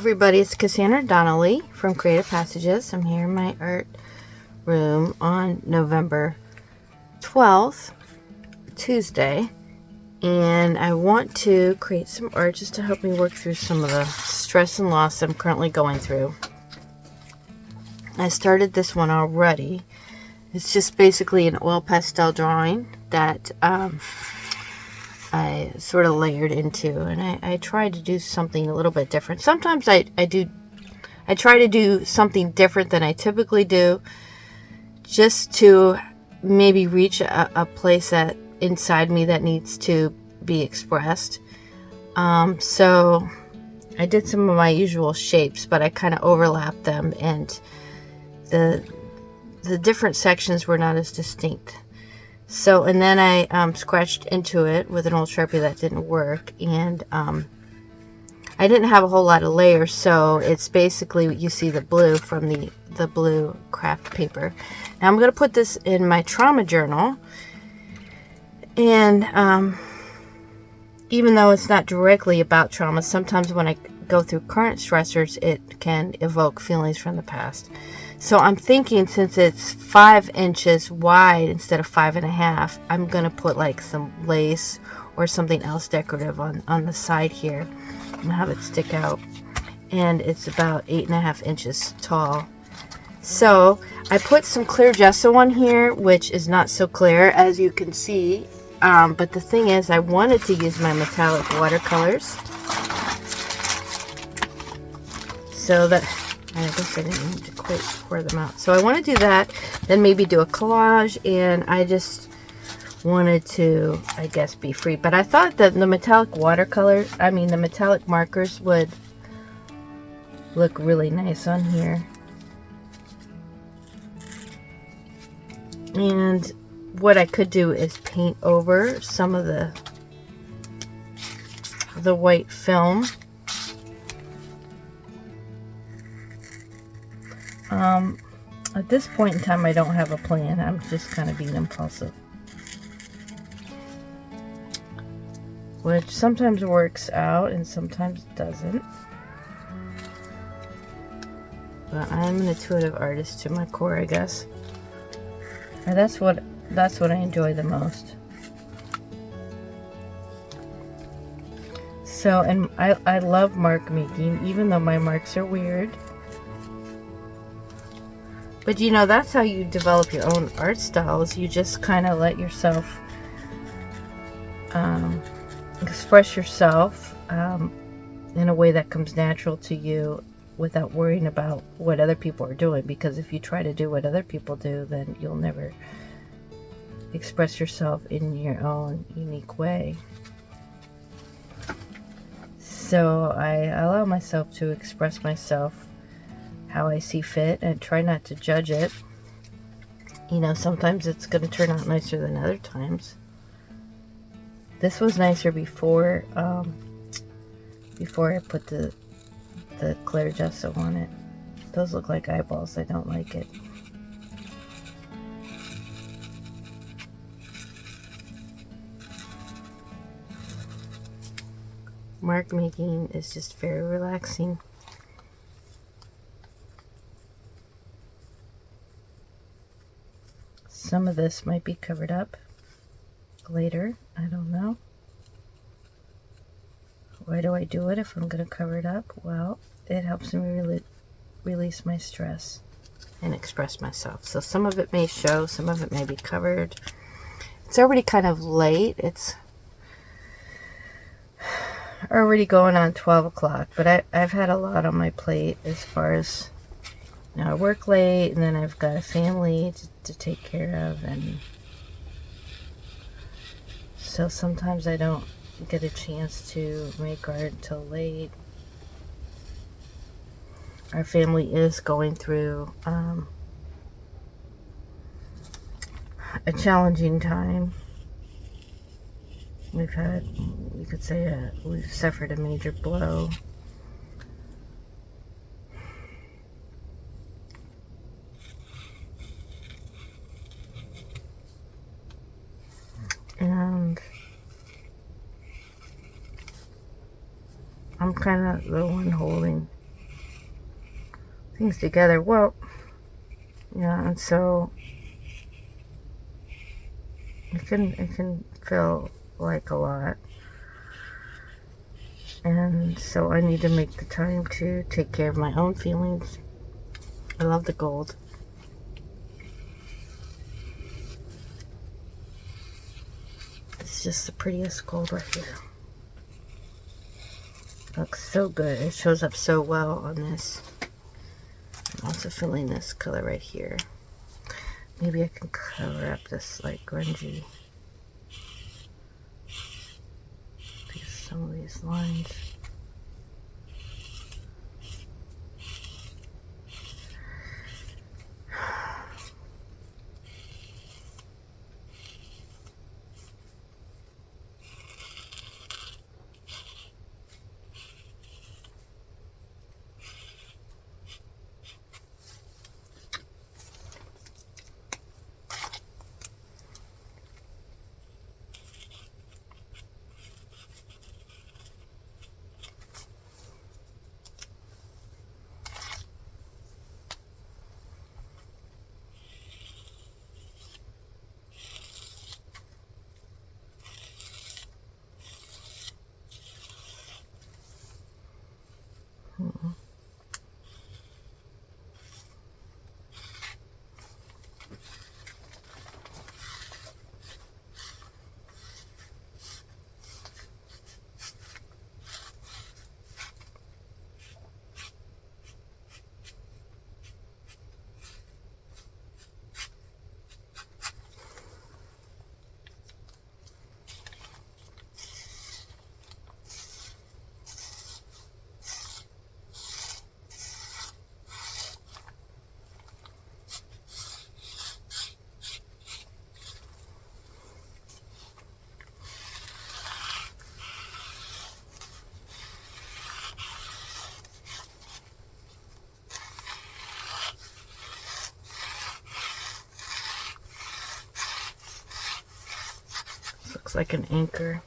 everybody, it's Cassandra Donnelly from Creative Passages. I'm here in my art room on November 12th, Tuesday, and I want to create some art just to help me work through some of the stress and loss I'm currently going through. I started this one already. It's just basically an oil pastel drawing that I sort of layered into, and I try to do something a little bit different. Sometimes I try to do something different than I typically do, just to maybe reach a place that inside me that needs to be expressed. So I did some of my usual shapes, but I kind of overlapped them, and the different sections were not as distinct. So, and then I scratched into it with an old Sharpie that didn't work, and I didn't have a whole lot of layers, so it's basically, you see the blue from the blue craft paper. Now I'm going to put this in my trauma journal, and even though it's not directly about trauma, sometimes when I go through current stressors, it can evoke feelings from the past. So I'm thinking, since it's 5 inches wide instead of 5.5, I'm going to put like some lace or something else decorative on the side here and have it stick out. And it's about 8.5 inches tall. So I put some clear gesso on here, which is not so clear, as you can see. But the thing is, I wanted to use my metallic watercolors. So that, I guess I didn't need to quite pour them out. So I want to do that, then maybe do a collage, and I just wanted to, I guess, be free. But I thought that the metallic the metallic markers would look really nice on here. And what I could do is paint over some of the white film. At this point in time, I don't have a plan. I'm just kind of being impulsive, which sometimes works out and sometimes doesn't. But I'm an intuitive artist to my core, I guess. And that's what I enjoy the most. So, and I love mark making, even though my marks are weird. But you know, that's how you develop your own art styles. You just kind of let yourself express yourself in a way that comes natural to you, without worrying about what other people are doing. Because if you try to do what other people do, then you'll never express yourself in your own unique way. So I allow myself to express myself how I see fit and try not to judge it. You know, sometimes it's going to turn out nicer than other times. This was nicer before I put the clear gesso on it. Those look like eyeballs. I don't like it. Mark making is just very relaxing. Some of this might be covered up later. I don't know. Why do I do it if I'm going to cover it up? Well, it helps me release my stress and express myself. So some of it may show, some of it may be covered. It's already kind of late. It's already going on 12 o'clock, but I've had a lot on my plate as far as, you know, I work late, and then I've got a family to take care of, and so sometimes I don't get a chance to make art until late. Our family is going through a challenging time. We've had, you could say, we've suffered a major blow. And I'm kind of the one holding things together. Well, yeah, and so it can feel like a lot. And so I need to make the time to take care of my own feelings. I love the gold. It's just the prettiest gold right here. It looks so good. It shows up so well on this. I'm also feeling this color right here. Maybe I can cover up this like grungy. Some of these lines. Looks like an anchor.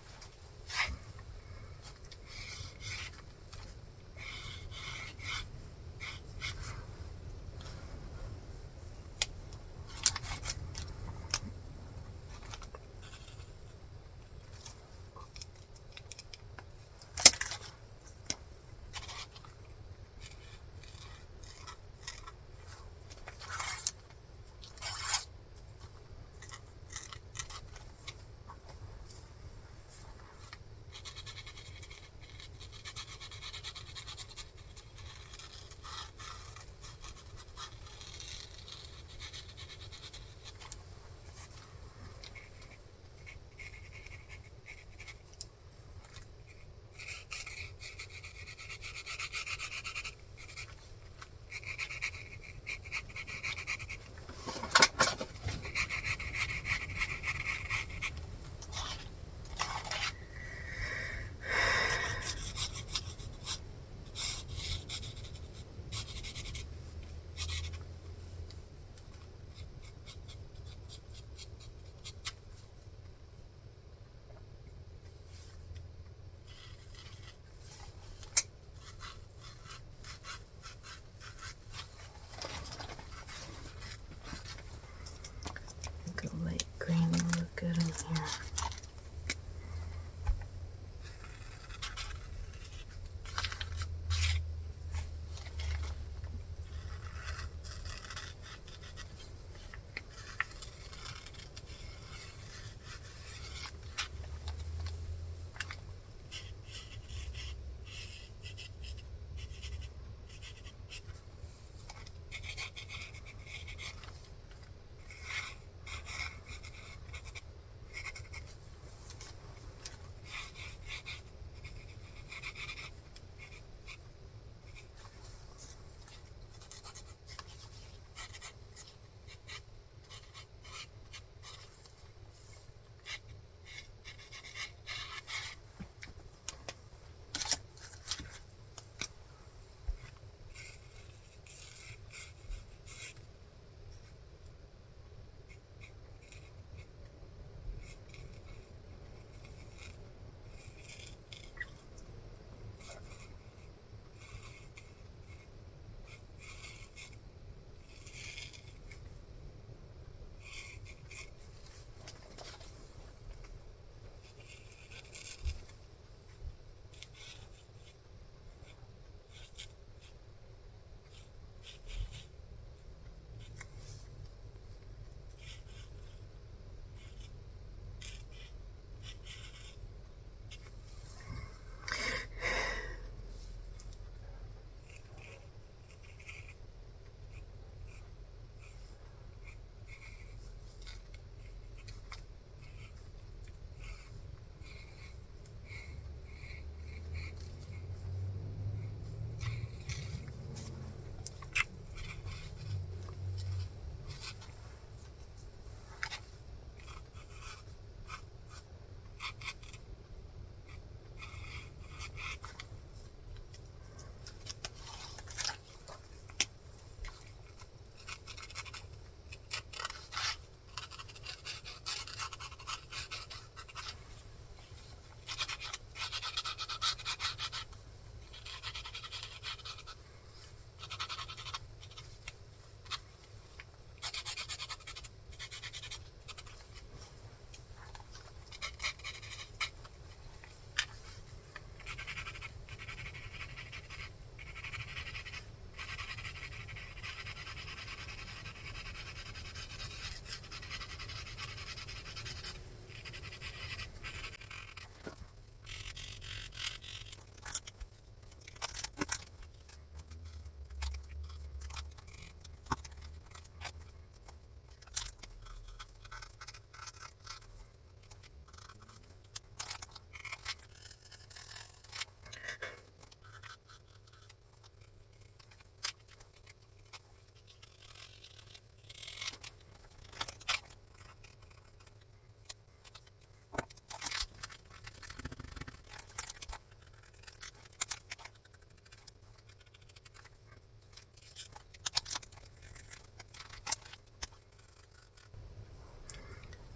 I think a light green will look good in here.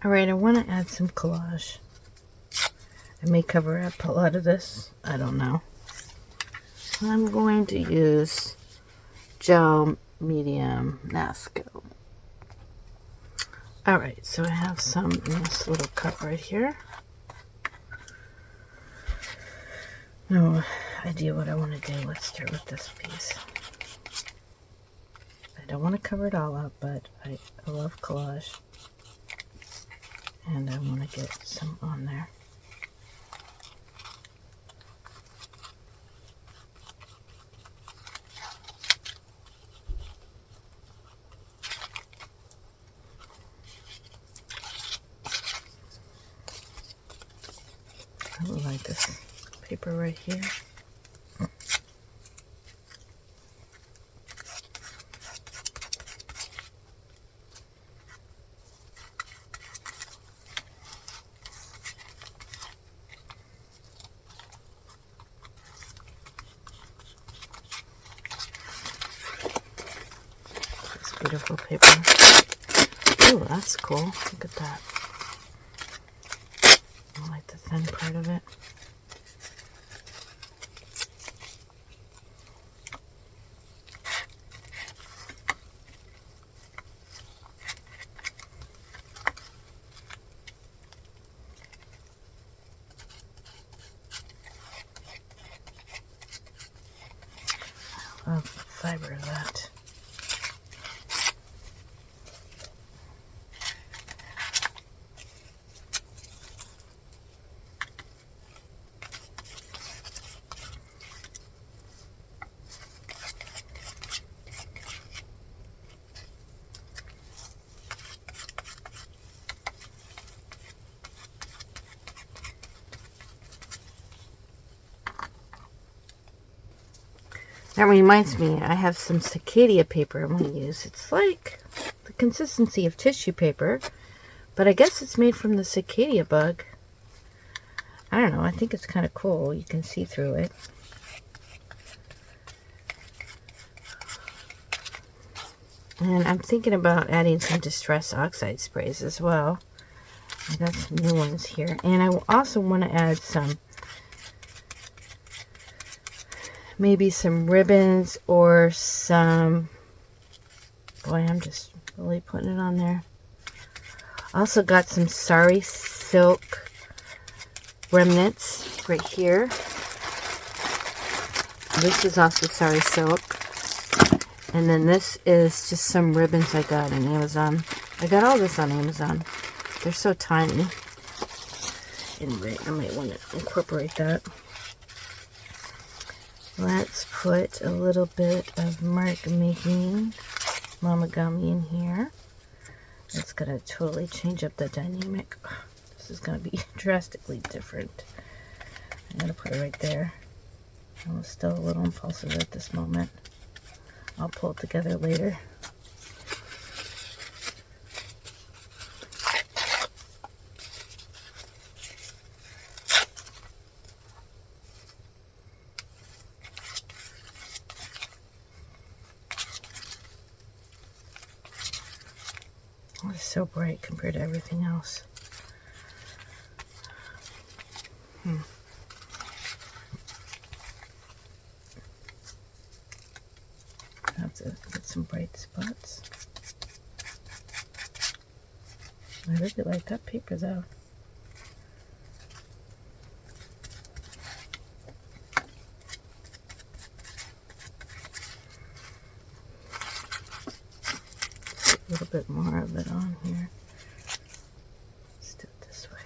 Alright, I want to add some collage. I may cover up a lot of this. I don't know. I'm going to use gel medium Nasco. Alright, so I have some in this little cup right here. No idea what I want to do. Let's start with this piece. I don't want to cover it all up, but I love collage. And I want to get some on there. I really like this paper right here. This beautiful paper. Oh, that's cool. Look at that. I like the thin part of it. I love the fiber of that. That reminds me, I have some cicada paper I'm going to use. It's like the consistency of tissue paper, but I guess it's made from the cicada bug. I don't know, I think it's kind of cool. You can see through it. And I'm thinking about adding some distress oxide sprays as well. I got some new ones here. And I also want to add some, maybe some ribbons or some, boy, I'm just really putting it on there. Also got some sari silk remnants right here. This is also sari silk. And then this is just some ribbons I got on Amazon. I got all this on Amazon. They're so tiny. Anyway, I might want to incorporate that. Let's put a little bit of mark making Mamagami in here. It's going to totally change up the dynamic. This is going to be drastically different. I'm going to put it right there. I'm still a little impulsive at this moment. I'll pull it together later. It's so bright compared to everything else. I have to get some bright spots. I really like that paper though. A little bit more of it on here. Let's do it this way.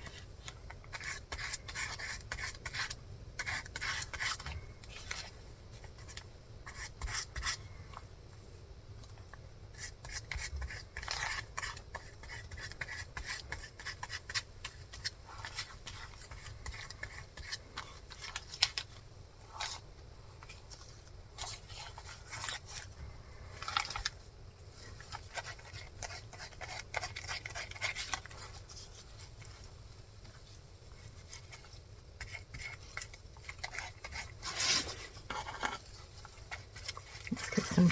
Some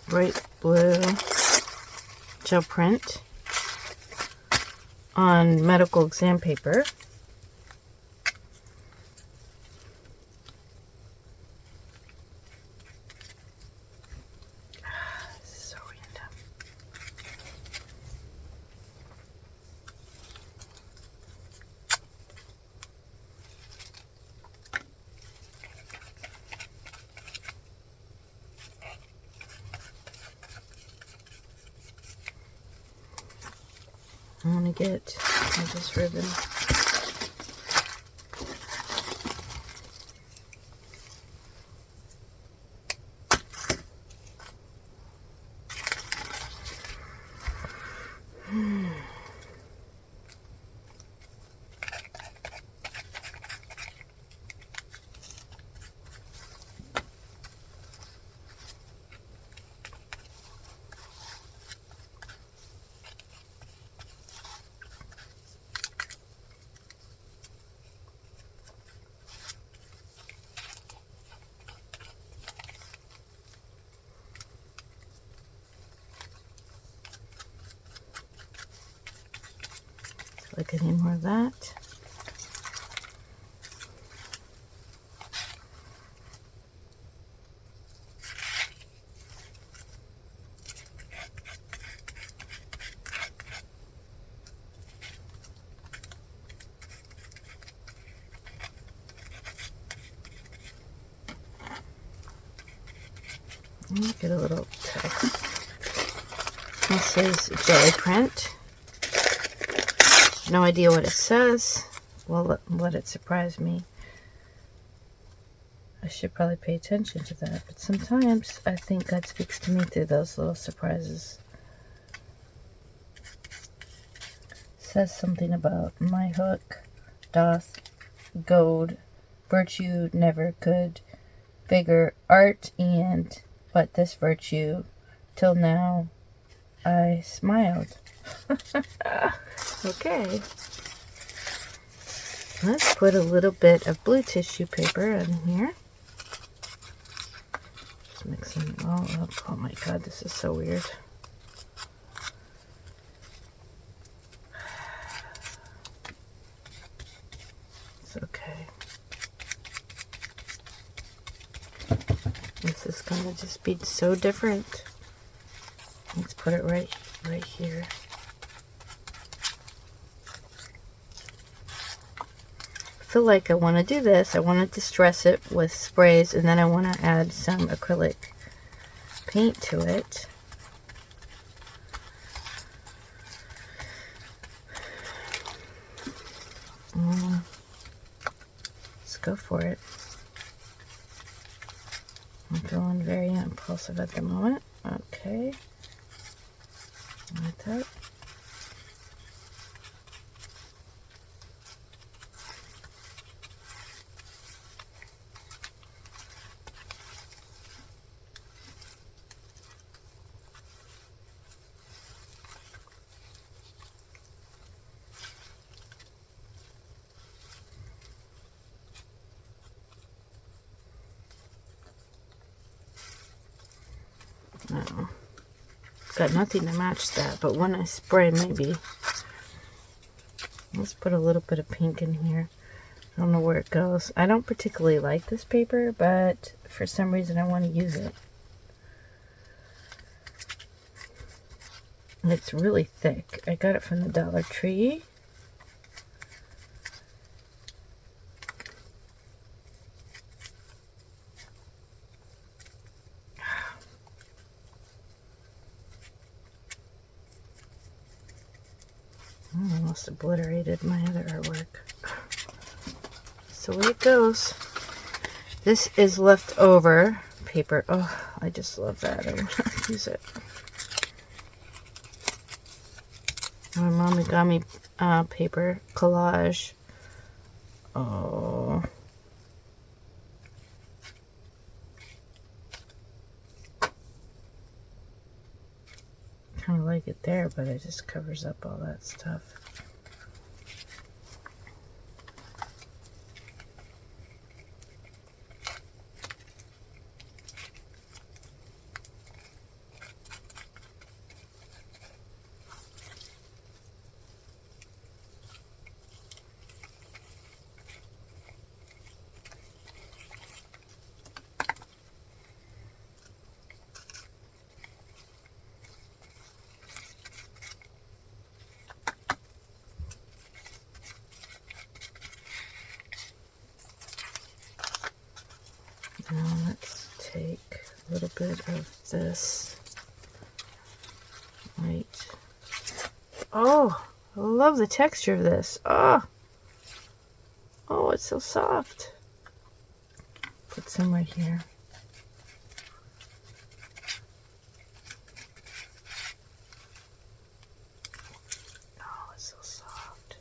bright blue gel print. on medical exam paper. So random. I want to get this ribbon. Like I need more of that. Get a little text. This is jelly print. No idea what it says. Well, let it surprise me. I should probably pay attention to that, but sometimes I think God speaks to me through those little surprises. It says something about my hook doth goad, virtue never could, vigor, art, and but this virtue till now I smiled. Okay. Let's put a little bit of blue tissue paper in here. Just mixing it all up. Oh my god, this is so weird. It's okay. This is gonna just be so different. Let's put it right here. I feel like I want to do this. I want to distress it with sprays, and then I want to add some acrylic paint to it. Let's go for it. I'm feeling very impulsive at the moment. Okay. Like that. No. Got nothing to match that, but when I spray, maybe. Let's put a little bit of pink in here. I don't know where it goes. I don't particularly like this paper, but for some reason I want to use it. It's really thick. I got it from the Dollar Tree. I almost obliterated my other artwork. So the way it goes. This is leftover paper. Oh, I just love that. I want to use it. My mommy got me paper collage. Oh. Kind of like it there, but it just covers up all that stuff. little bit of this. Right. Oh, I love the texture of this. Oh, it's so soft. Put some right here. Oh, it's so soft.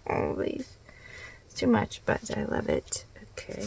Oh, these. It's too much, but I love it. Okay.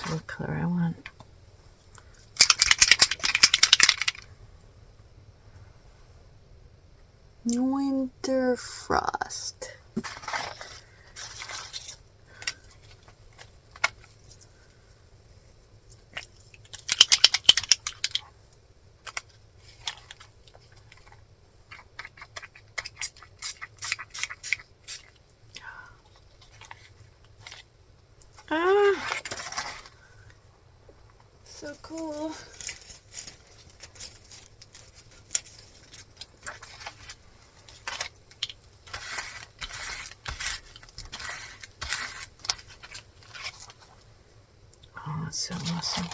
What color I want. Winter Frost. Ah, so cool. Oh, that's so awesome.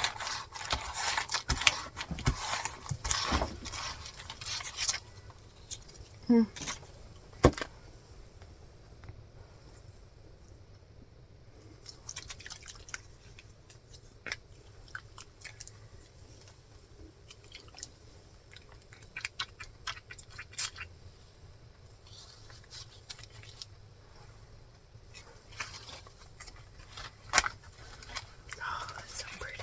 Hmm. Oh, that's so pretty.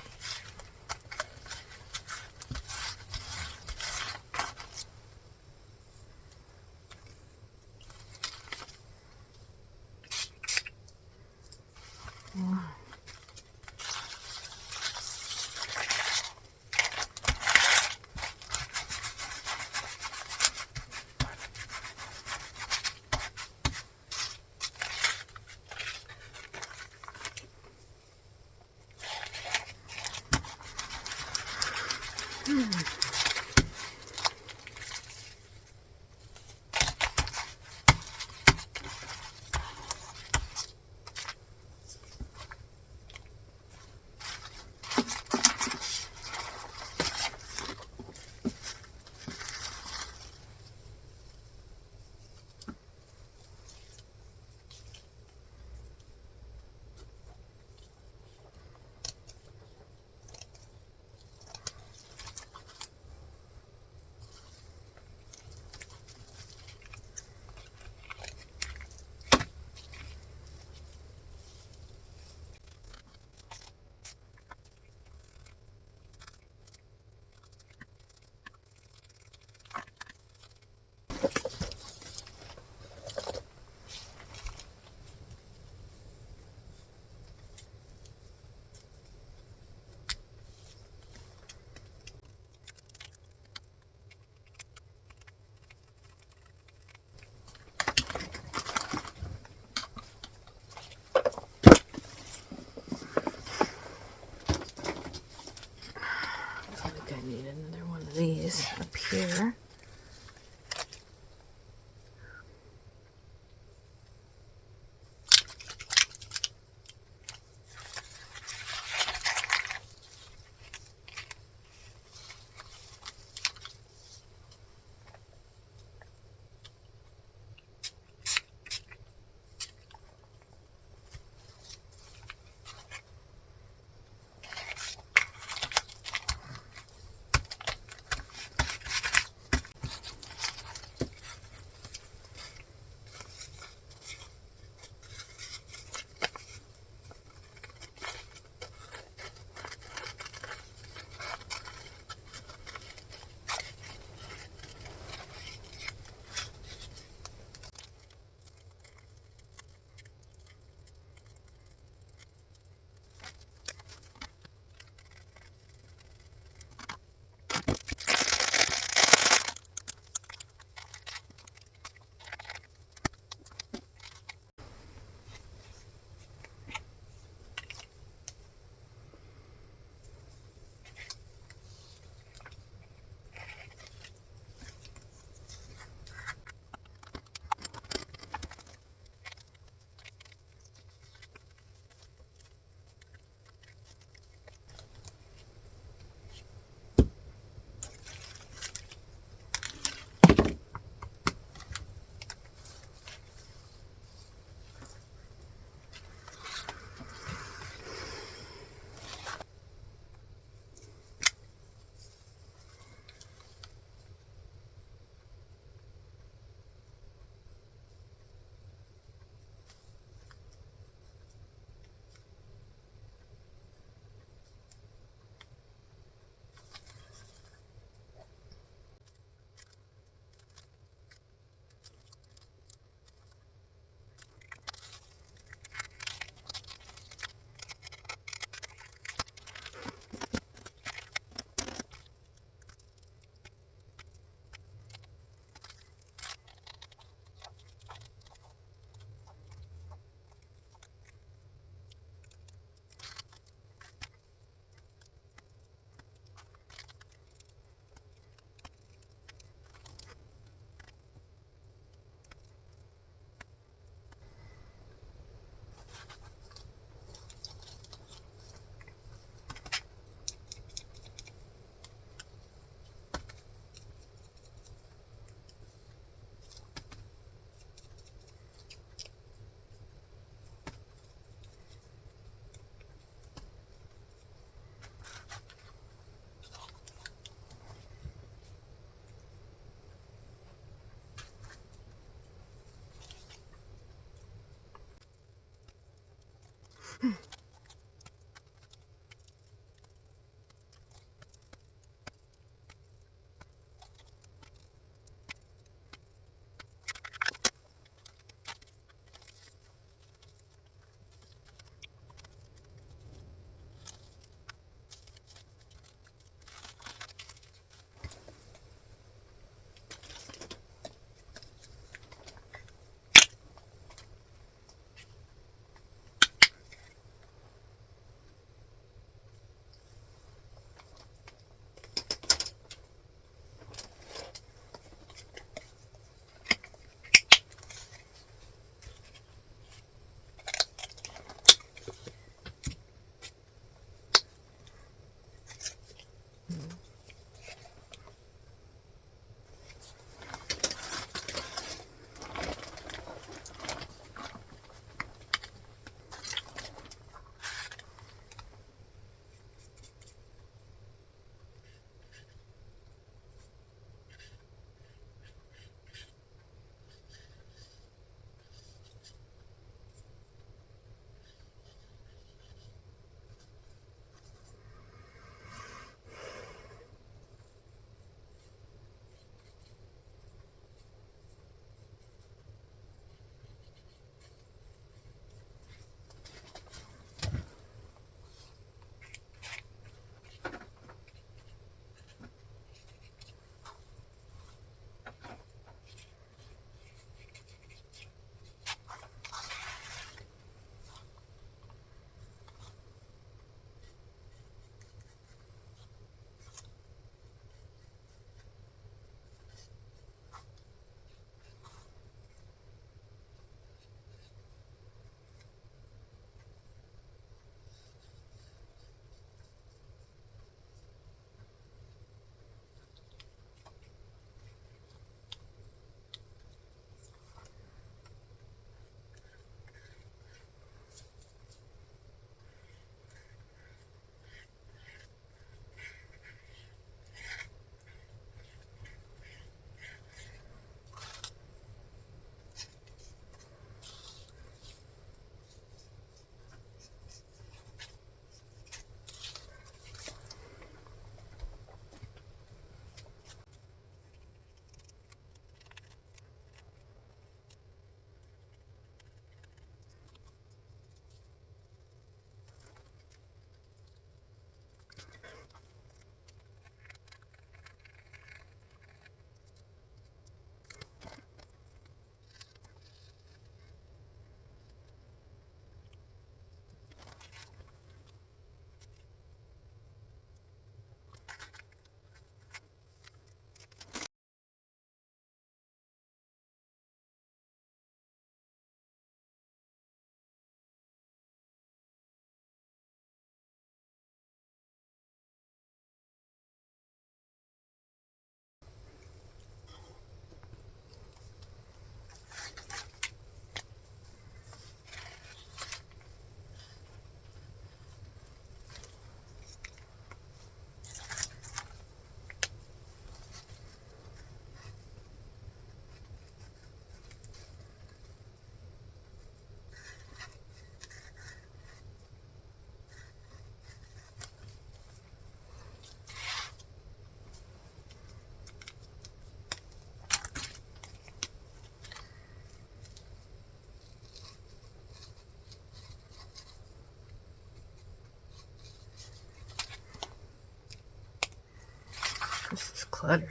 cluttered.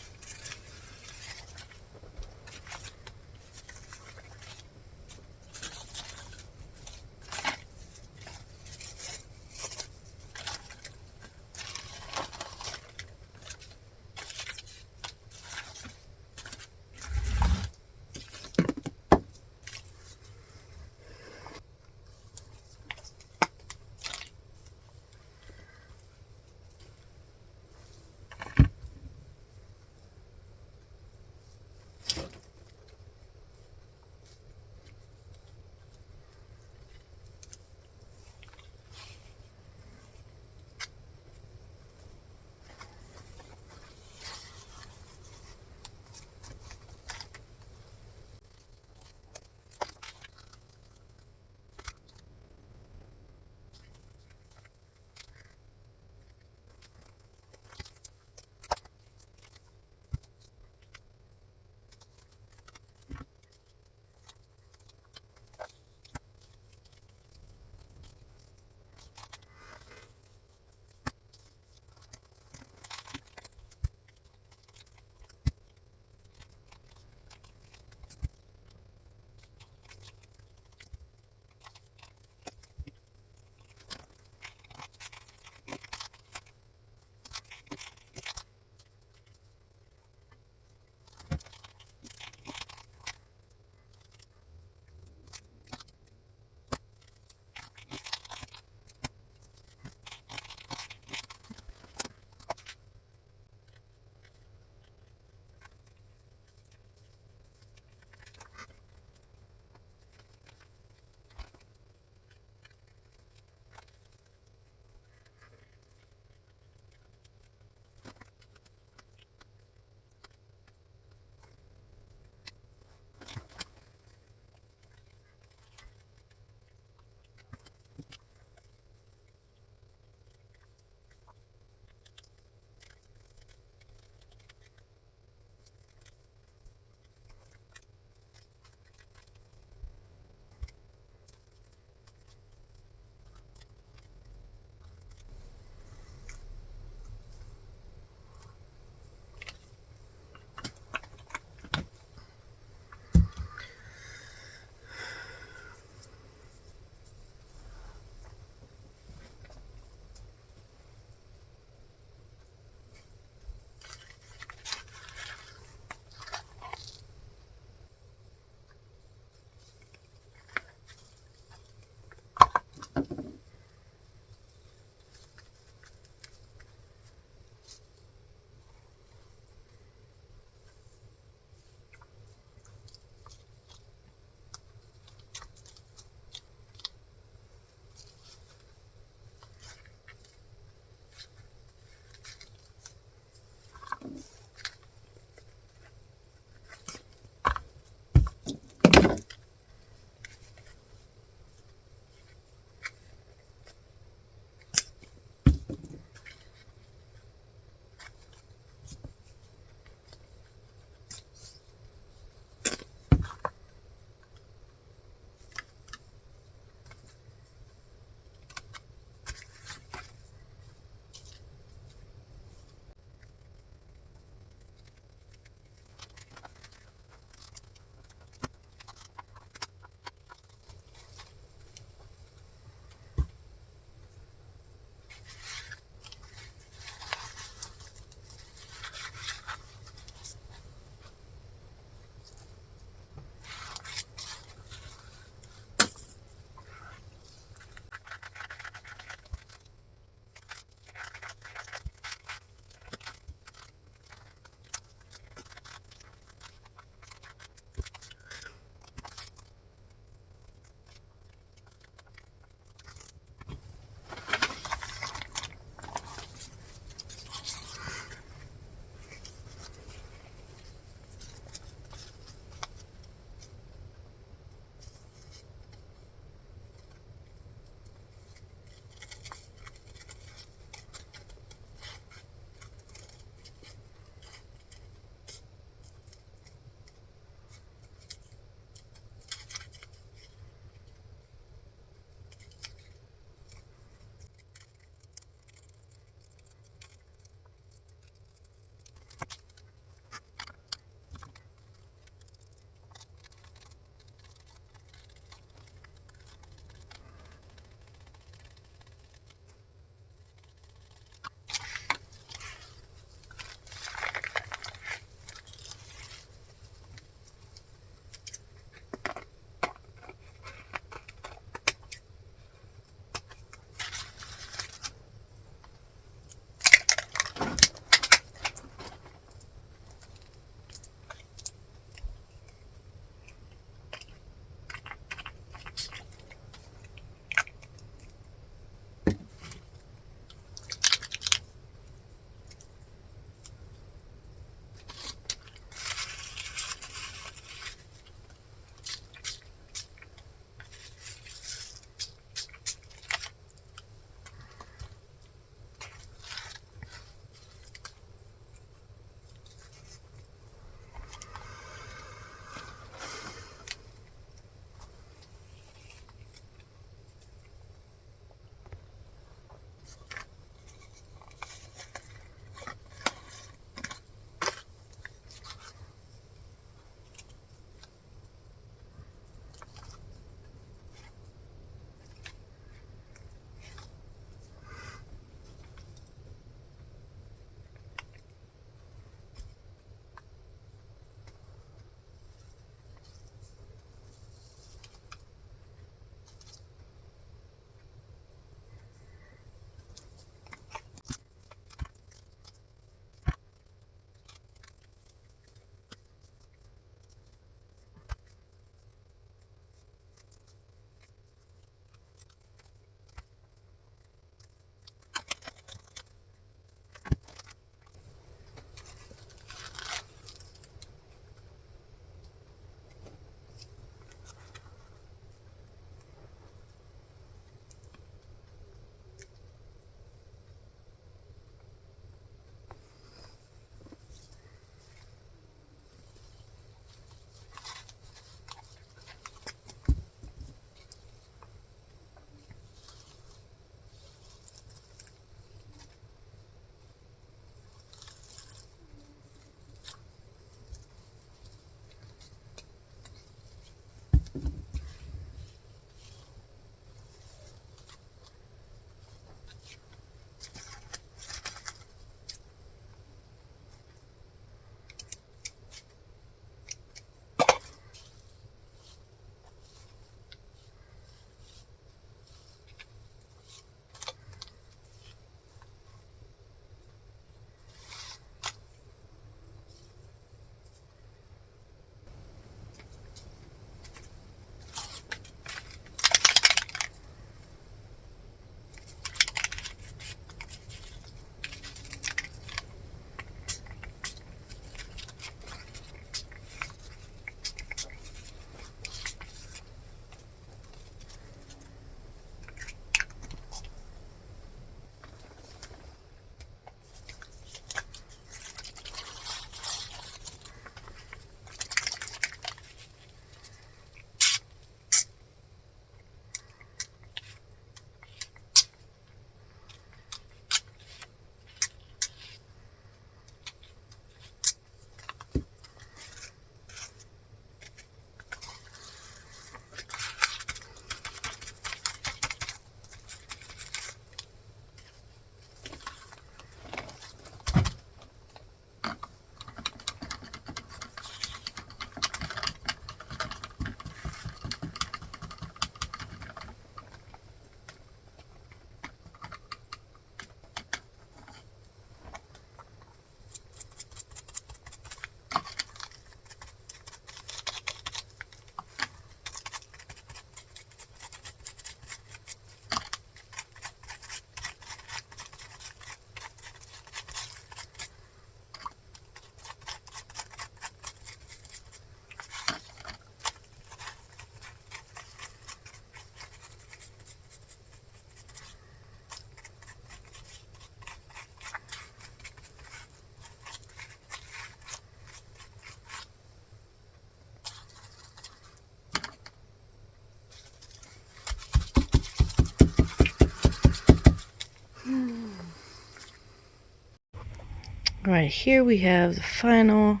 Alright, here we have the final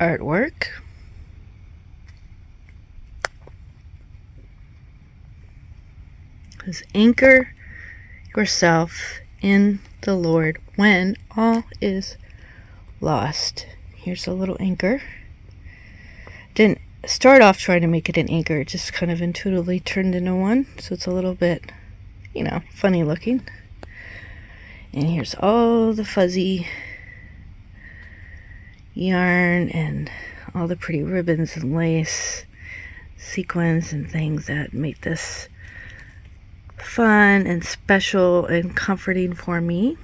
artwork. Says, anchor yourself in the Lord when all is lost. Here's a little anchor. Didn't start off trying to make it an anchor, it just kind of intuitively turned into one, so it's a little bit, you know, funny looking. And here's all the fuzzy yarn and all the pretty ribbons and lace sequins and things that make this fun and special and comforting for me.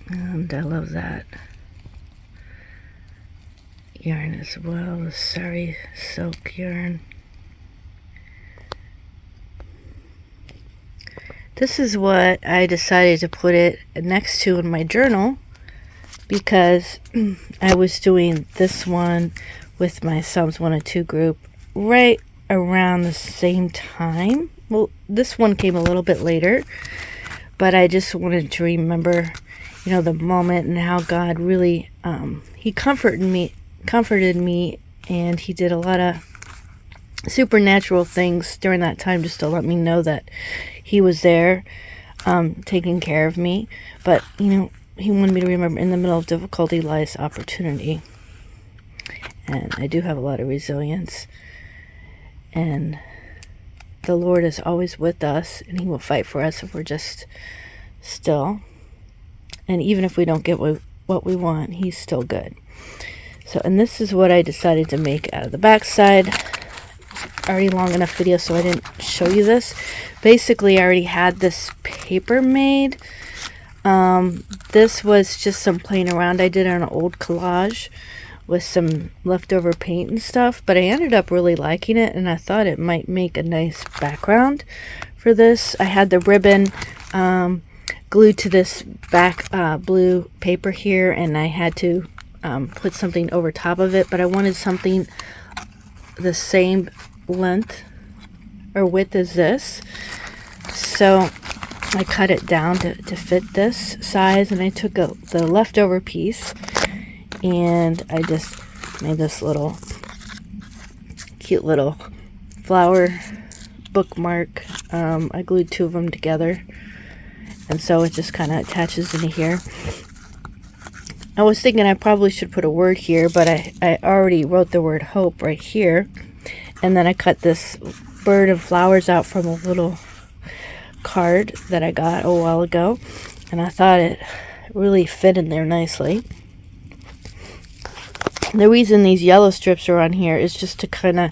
And I love that yarn as well, the sari silk yarn. This is what I decided to put it next to in my journal because I was doing this one with my Psalms 102 group right around the same time. Well, this one came a little bit later, but I just wanted to remember, you know, the moment and how God really, he comforted me, and he did a lot of supernatural things during that time just to let me know that he was there, taking care of me. But, you know, he wanted me to remember in the middle of difficulty lies opportunity. And I do have a lot of resilience. And the Lord is always with us, and he will fight for us if we're just still. And even if we don't get what we want, he's still good. So, and this is what I decided to make out of the backside. Already long enough video, so I didn't show you this. Basically, I already had this paper made. This was just some playing around. I did an old collage with some leftover paint and stuff, but I ended up really liking it, and I thought it might make a nice background for this. I had the ribbon glued to this back blue paper here, and I had to put something over top of it, but I wanted something the same length or width as this, so I cut it down to fit this size, and I took the leftover piece and I just made this little cute little flower bookmark. I glued two of them together, and so it just kind of attaches into here. I was thinking I probably should put a word here, but I already wrote the word hope right here. And then I cut this bird and flowers out from a little card that I got a while ago. And I thought it really fit in there nicely. The reason these yellow strips are on here is just to kind of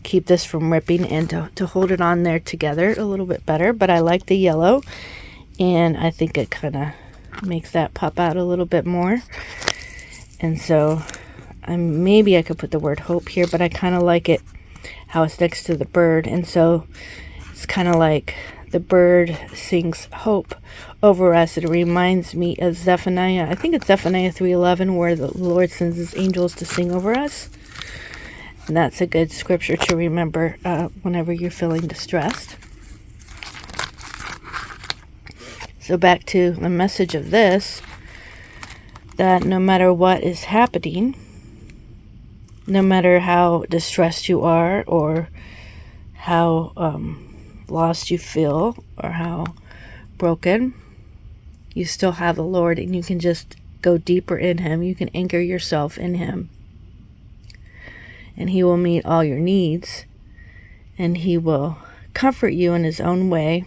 keep this from ripping and to hold it on there together a little bit better. But I like the yellow, and I think it kind of makes that pop out a little bit more. And so maybe I could put the word hope here, but I kind of like it how it's next to the bird, and so it's kind of like the bird sings hope over us. It reminds me of Zephaniah. I think it's Zephaniah 3:11, where the Lord sends his angels to sing over us, and that's a good scripture to remember whenever you're feeling distressed. So back to the message of this, that no matter what is happening, no matter how distressed you are, or how lost you feel, or how broken, you still have the Lord, and you can just go deeper in him. You can anchor yourself in him, and he will meet all your needs, and he will comfort you in his own way.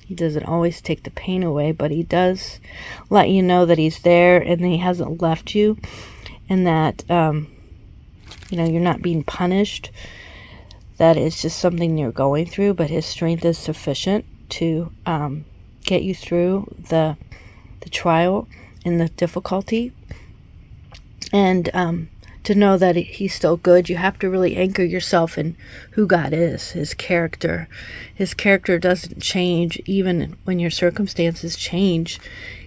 He doesn't always take the pain away, but he does let you know that he's there, and that he hasn't left you, and that you know, you're not being punished, that it's just something you're going through, but his strength is sufficient to get you through the trial and the difficulty. And to know that he's still good, you have to really anchor yourself in who God is, his character. His character doesn't change even when your circumstances change.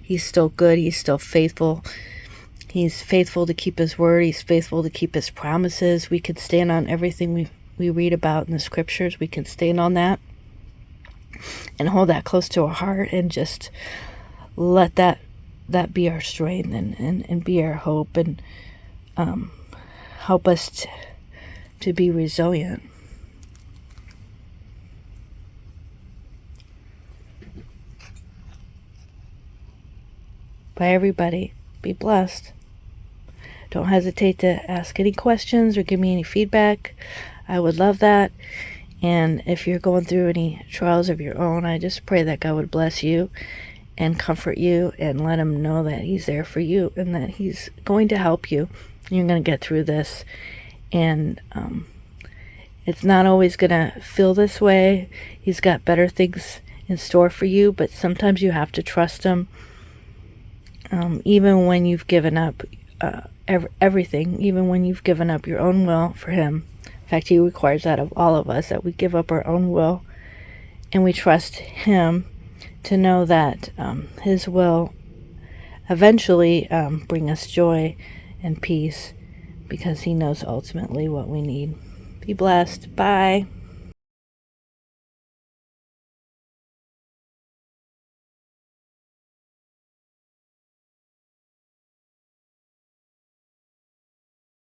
He's still good. He's still faithful. He's faithful to keep his word. He's faithful to keep his promises. We can stand on everything we read about in the scriptures. We can stand on that and hold that close to our heart and just let that be our strength and be our hope, and help us to be resilient. Bye, everybody. Be blessed. Don't hesitate to ask any questions or give me any feedback. I would love that. And if you're going through any trials of your own, I just pray that God would bless you and comfort you and let him know that he's there for you and that he's going to help you. You're going to get through this. And it's not always going to feel this way. He's got better things in store for you, but sometimes you have to trust him. Even when you've given up everything, even when you've given up your own will for him. In fact, he requires that of all of us, that we give up our own will and we trust him to know that his will eventually bring us joy and peace, because he knows ultimately what we need. Be blessed. Bye.